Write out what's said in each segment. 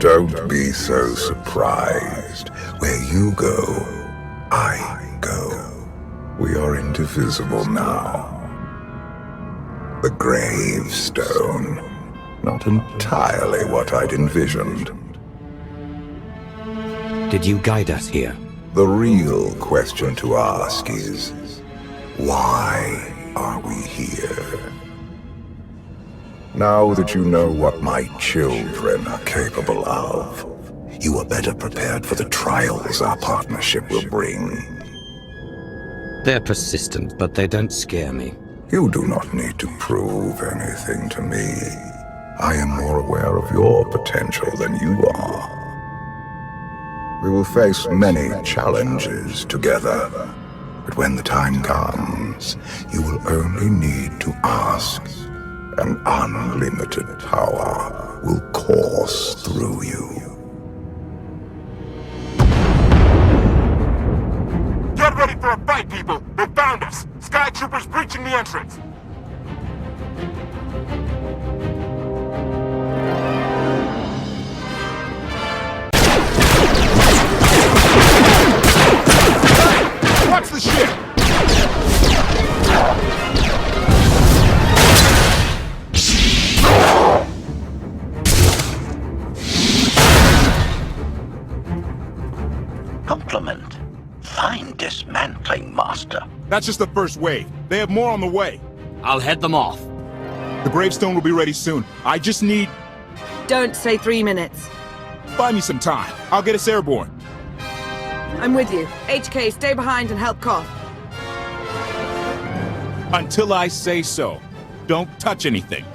Don't be so surprised. Where you go, I go. We are indivisible now. The gravestone. Not entirely what I'd envisioned. Did you guide us here? The real question to ask is, why are we here? Now that you know what my children are capable of, you are better prepared for the trials our partnership will bring. They're persistent, but they don't scare me. You do not need to prove anything to me. I am more aware of your potential than you are. We will face many challenges together, but when the time comes, you will only need to ask. An unlimited power will course through you. Get ready for a fight, people! They found us! Sky Troopers breaching the entrance! Watch the ship! Compliment. Fine dismantling, Master. That's just the first wave. They have more on the way. I'll head them off. The gravestone will be ready soon. I just need... Don't say 3 minutes. Buy me some time. I'll get us airborne. I'm with you. HK, stay behind and help KOTFE. Until I say so. Don't touch anything.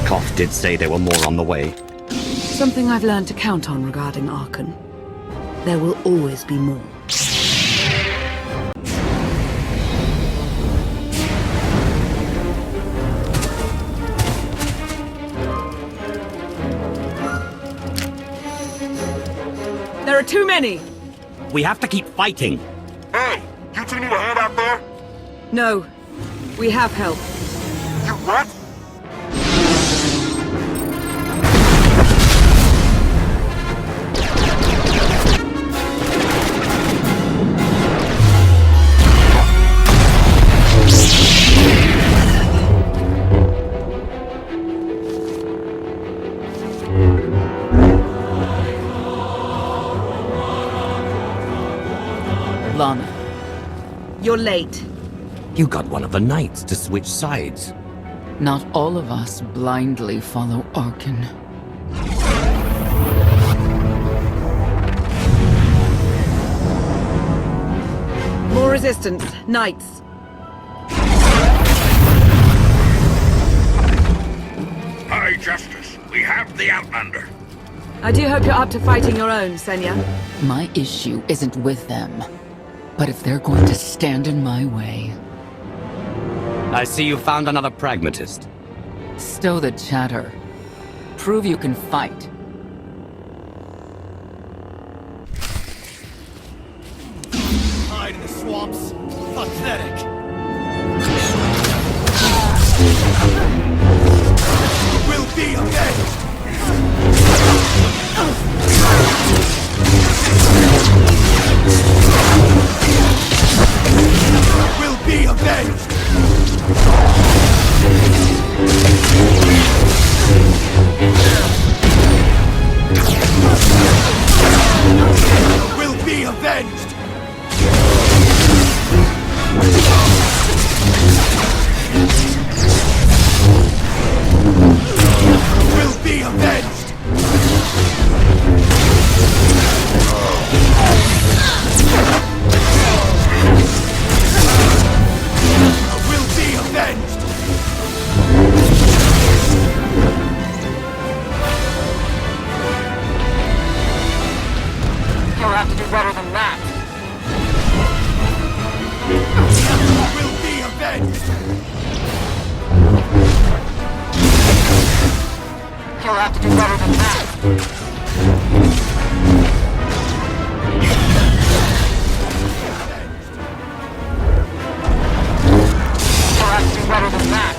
KOTFE did say there were more on the way. Something I've learned to count on regarding Archon. There will always be more. There are too many! We have to keep fighting. Hey! You two need a hand out there? No. We have help. You what? Lana. You're late. You got one of the knights to switch sides. Not all of us blindly follow Archon. More resistance. Knights. High Justice, we have the Outlander. I do hope you're up to fighting your own, Senya. My issue isn't with them. But if they're going to stand in my way... I see you found another pragmatist. Stow the chatter. Prove you can fight. Hide in the swamps. Pathetic. Will be avenged. Will be avenged. Will be avenged. Will be Perhaps do better than that.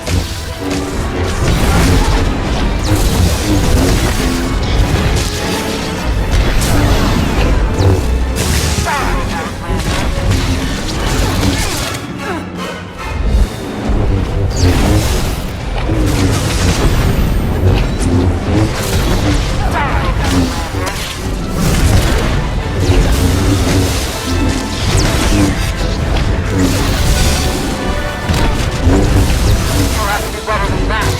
Perhaps do better than that.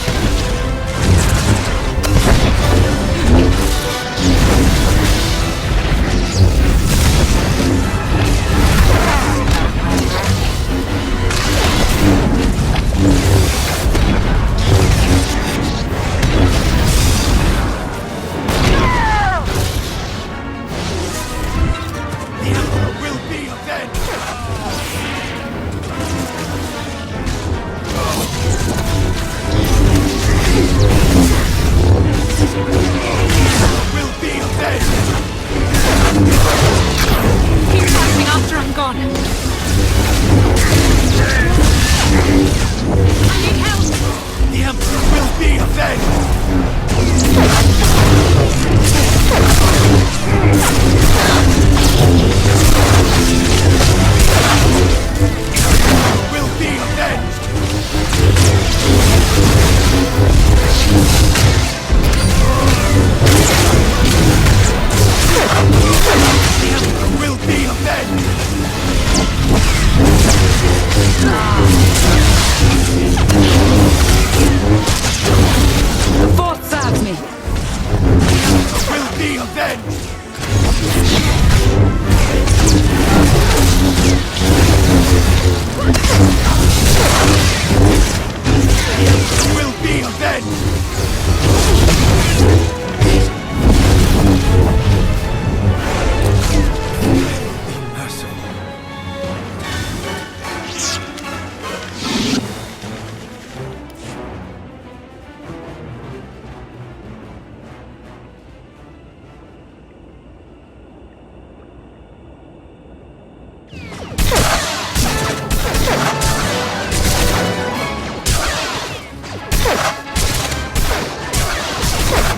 The Emperor will be avenged! Will be avenged! Keep fighting after I'm gone. I need help. The Emperor will be avenged! Will be avenged! The Emperor will be avenged! The Force serves me. Will be avenged! Will be avenged!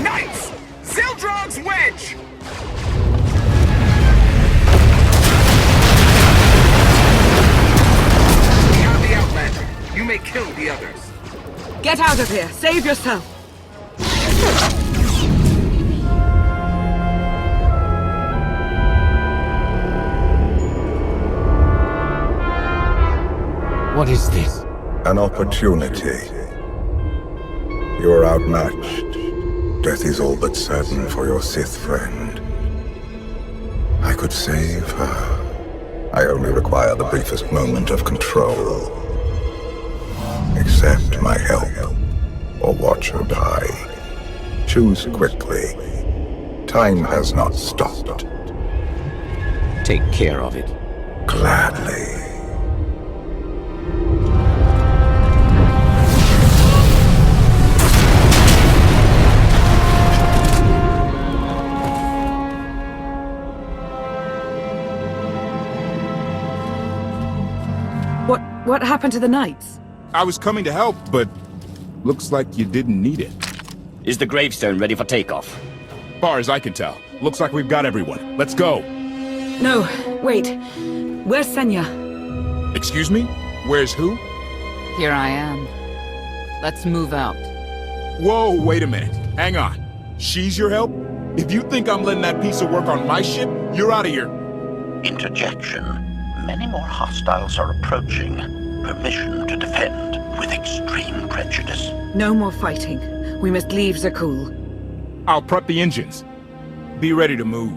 Knights! Zildrog's wedge! We are the Outlander. You may kill the others. Get out of here. Save yourself. What is this? An opportunity. You are outmatched. Death is all but certain for your Sith friend. I could save her. I only require the briefest moment of control. Accept my help, or watch her die. Choose quickly. Time has not stopped. Take care of it. Gladly. What happened to the knights? I was coming to help, but looks like you didn't need it. Is the gravestone ready for takeoff? Far as I can tell, looks like we've got everyone. Let's go. No, wait. Where's Senya? Excuse me? Where's who? Here I am. Let's move out. Whoa, wait a minute. Hang on. She's your help? If you think I'm letting that piece of work on my ship, you're out of here. Interjection. Many more hostiles are approaching. Permission to defend with extreme prejudice. No more fighting. We must leave Zakul. I'll prep the engines. Be ready to move.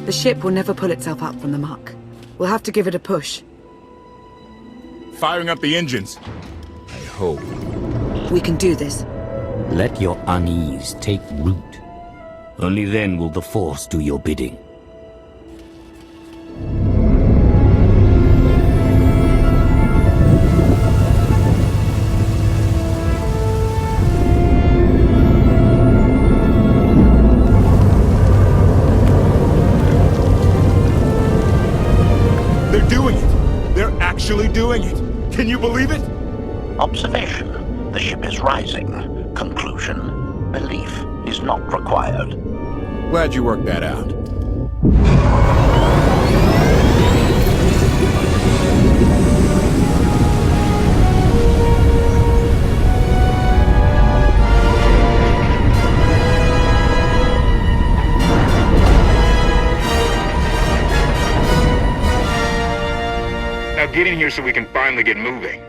The ship will never pull itself up from the muck. We'll have to give it a push. Firing up the engines. I hope. We can do this. Let your unease take root. Only then will the Force do your bidding. actually doing it. Can you believe it? Observation. The ship is rising. Conclusion. Belief is not required. Glad you worked that out. Now get in here so we can finally get moving.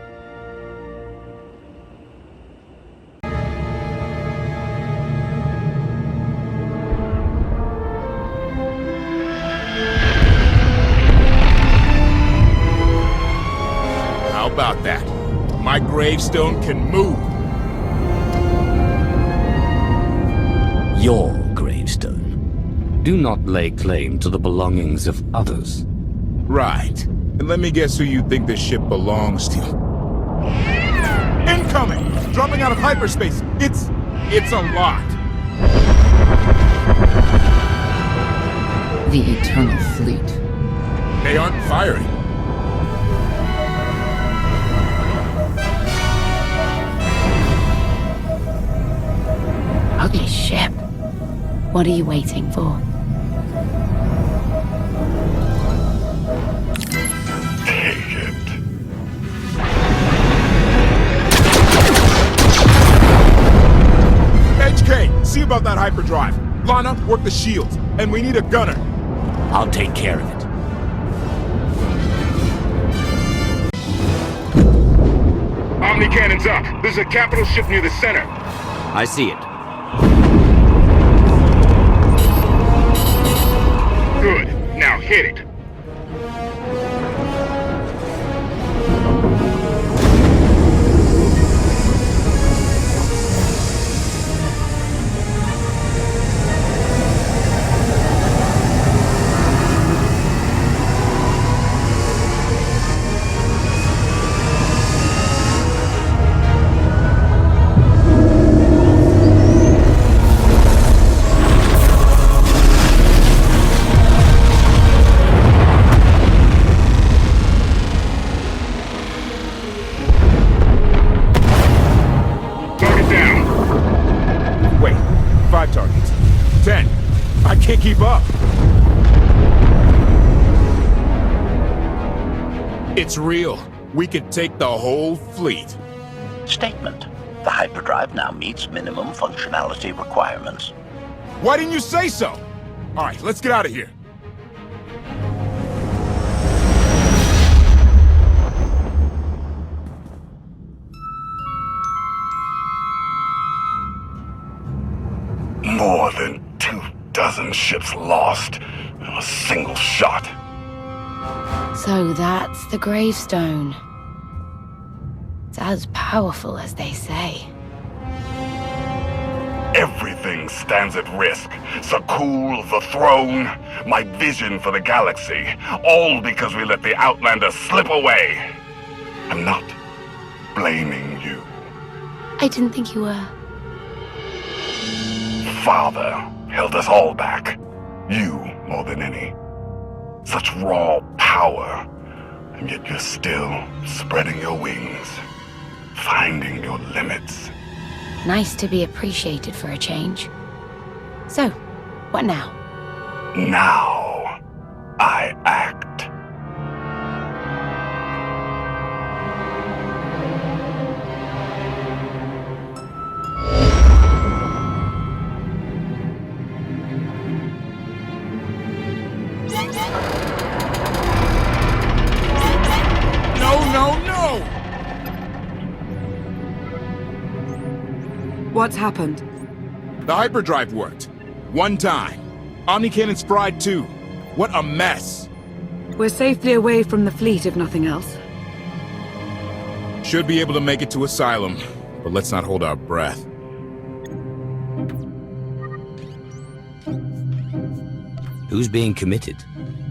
How about that? My gravestone can move. Your gravestone. Do not lay claim to the belongings of others. Right. And let me guess who you think this ship belongs to. Incoming! Dropping out of hyperspace. It's a lot. The Eternal Fleet. They aren't firing. Ugly ship. What are you waiting for? Take it. HK, see about that hyperdrive. Lana, work the shields. And we need a gunner. I'll take care of it. Omni cannon's up. There's a capital ship near the center. I see it. Good. Now hit it. Keep up. It's real. We could take the whole fleet. Statement. The hyperdrive now meets minimum functionality requirements. Why didn't you say so? All right, let's get out of here. More than 24 ships lost in a single shot. So that's the gravestone. It's as powerful as they say. Everything stands at risk. Sakul, the throne, my vision for the galaxy. All because we let the Outlanders slip away. I'm not blaming you. I didn't think you were. Father held us all back. You more than any. Such raw power, and yet you're still spreading your wings, finding your limits. Nice to be appreciated for a change. So, what now? Now, I act. What's happened? The hyperdrive worked. One time. Omnicannon's fried too. What a mess. We're safely away from the fleet, if nothing else. Should be able to make it to Asylum, but let's not hold our breath. Who's being committed?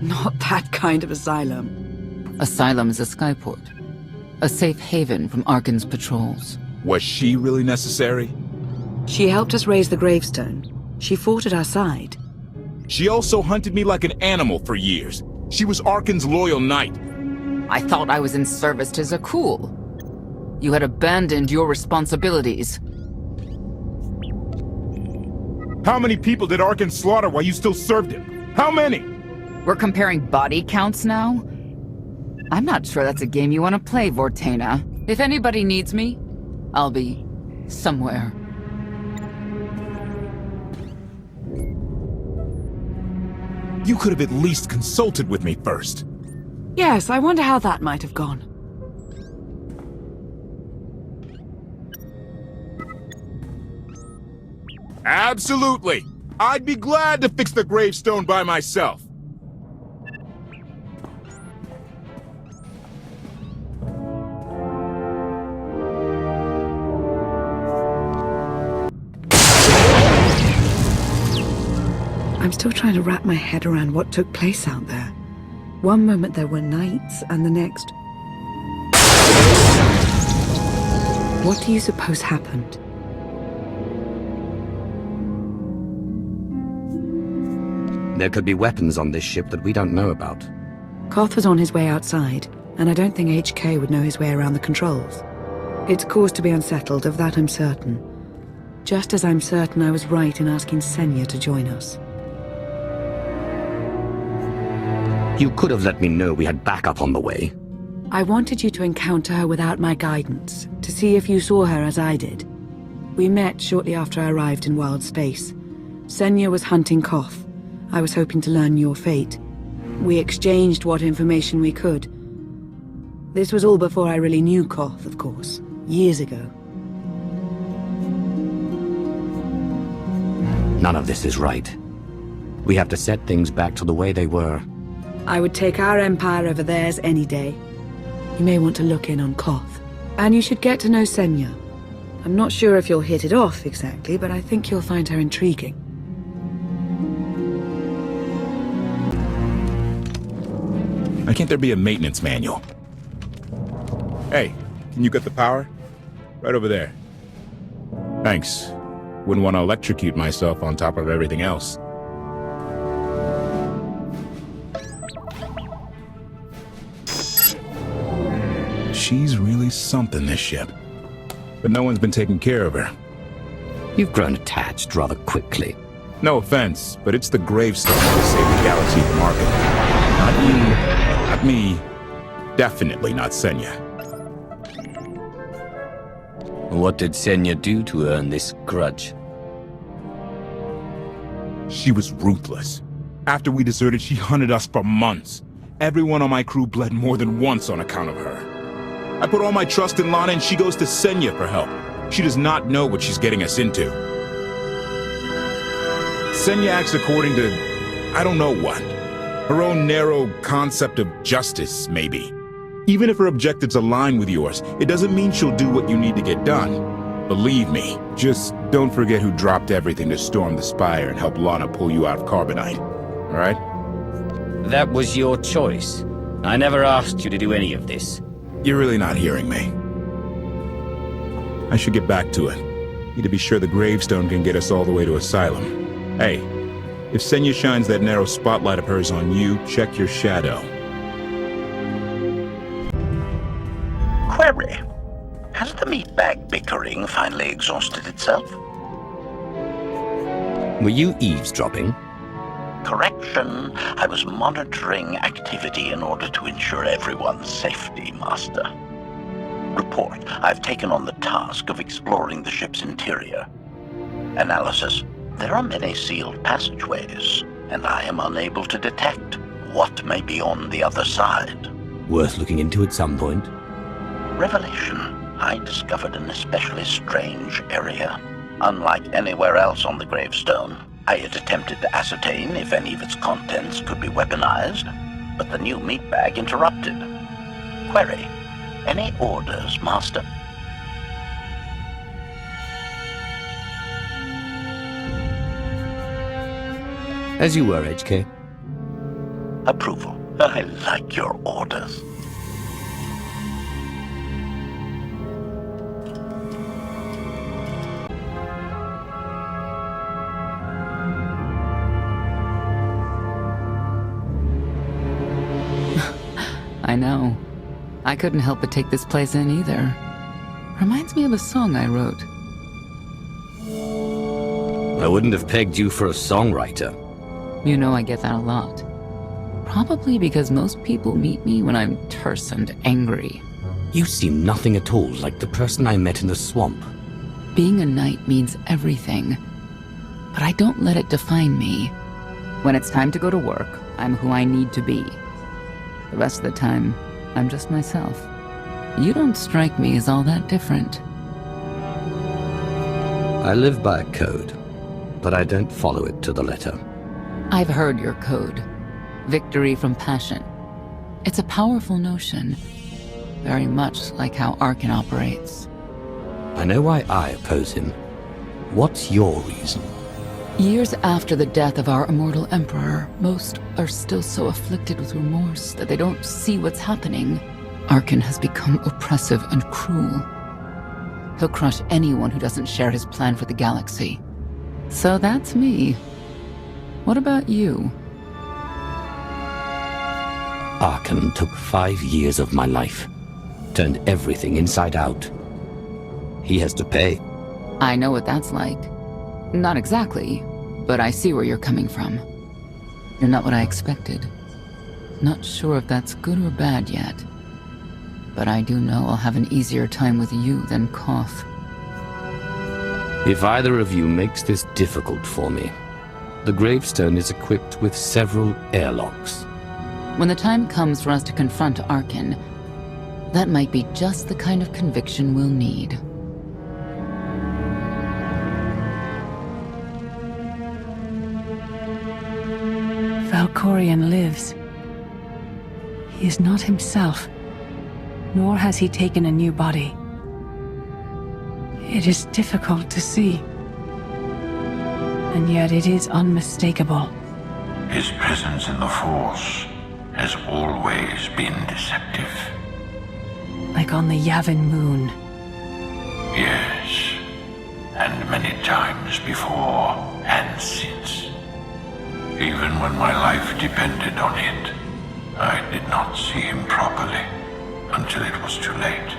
Not that kind of asylum. Asylum is a skyport. A safe haven from Arkan's patrols. Was she really necessary? She helped us raise the gravestone. She fought at our side. She also hunted me like an animal for years. She was Arkan's loyal knight. I thought I was in service to Zakul. You had abandoned your responsibilities. How many people did Arkan slaughter while you still served him? How many? We're comparing body counts now? I'm not sure that's a game you want to play, Vortena. If anybody needs me, I'll be somewhere. You could have at least consulted with me first. Yes, I wonder how that might have gone. Absolutely. I'd be glad to fix the gravestone by myself. I'm still trying to wrap my head around what took place out there. One moment there were knights, and the next... What do you suppose happened? There could be weapons on this ship that we don't know about. KOTFE was on his way outside, and I don't think HK would know his way around the controls. It's cause to be unsettled, of that I'm certain. Just as I'm certain I was right in asking Senya to join us. You could have let me know we had backup on the way. I wanted you to encounter her without my guidance, to see if you saw her as I did. We met shortly after I arrived in wild space. Senya was hunting KOTFE. I was hoping to learn your fate. We exchanged what information we could. This was all before I really knew KOTFE, of course. Years ago. None of this is right. We have to set things back to the way they were. I would take our empire over theirs any day. You may want to look in on KOTFE. And you should get to know Senya. I'm not sure if you'll hit it off exactly, but I think you'll find her intriguing. Why can't there be a maintenance manual? Hey, can you get the power? Right over there. Thanks. Wouldn't want to electrocute myself on top of everything else. She's really something, this ship. But no one's been taking care of her. You've grown attached rather quickly. No offense, but it's the gravestone that saved the galaxy from Arkan. Not you. Not me. Definitely not Senya. What did Senya do to earn this grudge? She was ruthless. After we deserted, she hunted us for months. Everyone on my crew bled more than once on account of her. I put all my trust in Lana and she goes to Senya for help. She does not know what she's getting us into. Senya acts according to... I don't know what. Her own narrow concept of justice, maybe. Even if her objectives align with yours, it doesn't mean she'll do what you need to get done. Believe me, just don't forget who dropped everything to storm the Spire and help Lana pull you out of Carbonite. Alright? That was your choice. I never asked you to do any of this. You're really not hearing me. I should get back to it. Need to be sure the gravestone can get us all the way to Asylum. Hey, if Senya shines that narrow spotlight of hers on you, check your shadow. Query. Has the meatbag bickering finally exhausted itself? Were you eavesdropping? Correction. I was monitoring activity in order to ensure everyone's safety, Master. Report. I've taken on the task of exploring the ship's interior. Analysis. There are many sealed passageways, and I am unable to detect what may be on the other side. Worth looking into at some point. Revelation. I discovered an especially strange area. Unlike anywhere else on the gravestone, I had attempted to ascertain if any of its contents could be weaponized, but the new meatbag interrupted. Query. Any orders, Master? As you were, HK. Approval. I like your orders. I know. I couldn't help but take this place in either. Reminds me of a song I wrote. I wouldn't have pegged you for a songwriter. You know I get that a lot. Probably because most people meet me when I'm terse and angry. You seem nothing at all like the person I met in the swamp. Being a knight means everything, but I don't let it define me. When it's time to go to work, I'm who I need to be. The rest of the time, I'm just myself. You don't strike me as all that different. I live by a code, but I don't follow it to the letter. I've heard your code. Victory from passion. It's a powerful notion. Very much like how Arkan operates. I know why I oppose him. What's your reason? Years after the death of our immortal emperor, most are still so afflicted with remorse that they don't see what's happening. Arkan has become oppressive and cruel. He'll crush anyone who doesn't share his plan for the galaxy. So that's me. What about you? Arkan took 5 years of my life. Turned everything inside out. He has to pay. I know what that's like. Not exactly, but I see where you're coming from. You're not what I expected. Not sure if that's good or bad yet. But I do know I'll have an easier time with you than KOTFE. If either of you makes this difficult for me, the gravestone is equipped with several airlocks. When the time comes for us to confront Arkan, that might be just the kind of conviction we'll need. Valkorion lives. He is not himself, nor has he taken a new body. It is difficult to see, and yet it is unmistakable. His presence in the Force has always been deceptive. Like on the Yavin moon. Yes, and many times before and since. Even when my life depended on it, I did not see him properly until it was too late.